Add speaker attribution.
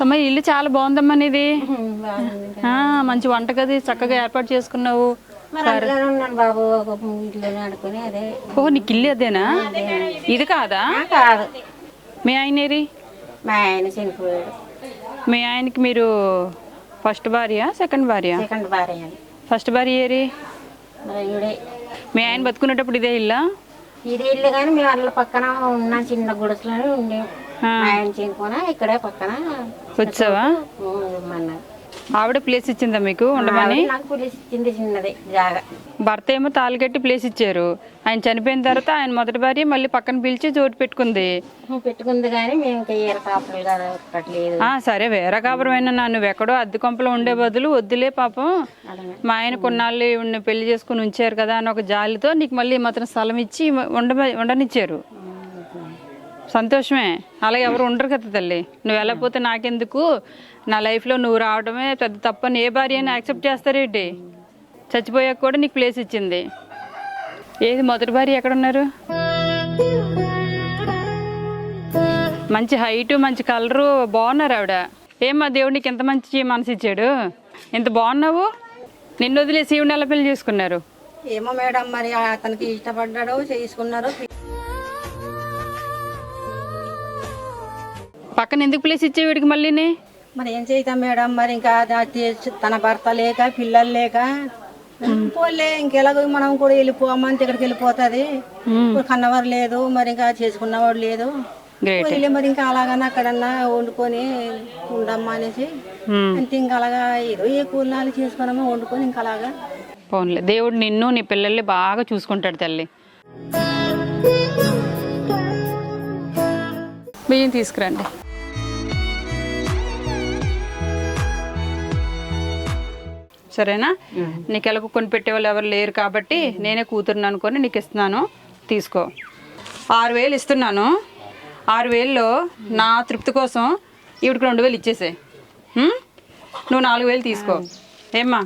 Speaker 1: అమ్మ ఇల్లు చాలా బాగుందమ్మా నీది. మంచి వంటగది చక్కగా ఏర్పాటు చేసుకున్నావు. ఓ నీకు ఇల్లు అదేనా? ఇది కాదా?
Speaker 2: కాదు.
Speaker 1: మీ ఆయనేరి?
Speaker 2: మా ఆయన చనిపోయాడు.
Speaker 1: మీ ఆయనకి మీరు ఫస్ట్ భార్య సెకండ్ భార్య?
Speaker 2: సెకండ్ భార్య.
Speaker 1: ఫస్ట్ భార్య ఏరి? మీ ఆయన బతుకునేటప్పుడు ఇదే ఇల్లా?
Speaker 2: ఇదే ఇల్లు కానీ మేము వాళ్ళ పక్కన ఉన్న చిన్న గుడిసెలో ఉండే. ఆయన చనిపోయినా ఇక్కడే పక్కన
Speaker 1: వచ్చావా? ఆవిడ ప్లేస్ ఇచ్చిందా మీకు ఉండమని?
Speaker 2: నాకు ప్లేస్ ఇచ్చింది, చిన్నది జాగా.
Speaker 1: భర్త ఏమో తాళి కట్టి ప్లేస్ ఇచ్చారు. ఆయన చనిపోయిన తర్వాత ఆయన మొదటి భార్య మళ్ళీ పక్కన పిలిచి చోటు పెట్టుకుంది.
Speaker 2: కానీ మేము ఇంకా కాపులు కట్టలేదు.
Speaker 1: సరే వేరే కాపురమైనా నువ్వు ఎక్కడో అద్దె కొంపలో ఉండే బదులు వద్దులే పాపం మా ఆయన కొన్నాళ్ళు పెళ్లి చేసుకుని ఉంచారు కదా అని ఒక జాలితో నీకు మళ్ళీ మాత్రం స్థలం ఇచ్చి ఉండనిచ్చారు. సంతోషమే. అలా ఎవరు ఉండరు కదా తల్లి. నువ్వు వెళ్ళకపోతే నాకెందుకు, నా లైఫ్లో నువ్వు రావడమే పెద్ద తప్పని ఏ భార్య అయినా యాక్సెప్ట్ చేస్తారేంటి? చచ్చిపోయాక కూడా నీకు ప్లేస్ ఇచ్చింది. ఏది మొదటి భార్య ఎక్కడున్నారు? మంచి హైటు మంచి కలరు బాగున్నారు ఆవిడ. ఏమ్మా దేవుడు నీకు ఎంత మంచి మనసు ఇచ్చాడు, ఇంత బాగున్నావు. నిన్ను వదిలేసి శివుని ఎలా పెళ్లి చేసుకున్నారు?
Speaker 2: ఏమో మేడం, మరి అతనికి ఇష్టపడ్డాడు చేసుకున్నారు.
Speaker 1: పక్కన ఎందుకు ప్లేస్ ఇచ్చే వీడికి మళ్ళీని?
Speaker 2: మరి ఏం చేద్దాం మేడం, మరి ఇంకా తన భర్త లేక పిల్లలు లేక పోలే ఇంకెలాగో మనం కూడా వెళ్ళిపోమంటే ఇక్కడికి వెళ్ళిపోతుంది. కన్నవారు లేదు, మరి ఇంకా చేసుకున్నవాడు లేదు. మరి ఇంకా అలాగన్నా అక్కడన్నా వండుకొని ఉండమ్మా అనేసి అంతే. ఇంకా అలాగా ఏదో ఏ కూలాలు చేసుకున్నామో వండుకొని ఇంకా అలాగా.
Speaker 1: పోన్లే, దేవుడు నిన్ను నీ పిల్లల్ని బాగా చూసుకుంటాడు తల్లి. బియ్యం తీసుకురండి. సరేనా? నీకు ఎలాగో కొని పెట్టేవాళ్ళు ఎవరు లేరు కాబట్టి నేనే కూతురుని అనుకొని నీకు ఇస్తున్నాను. తీసుకో. 6,000 ఇస్తున్నాను. 6,000లో నా తృప్తి కోసం ఈవిడికి 2,000 ఇచ్చేసే. నువ్వు 4,000 తీసుకో. ఏమ్మా?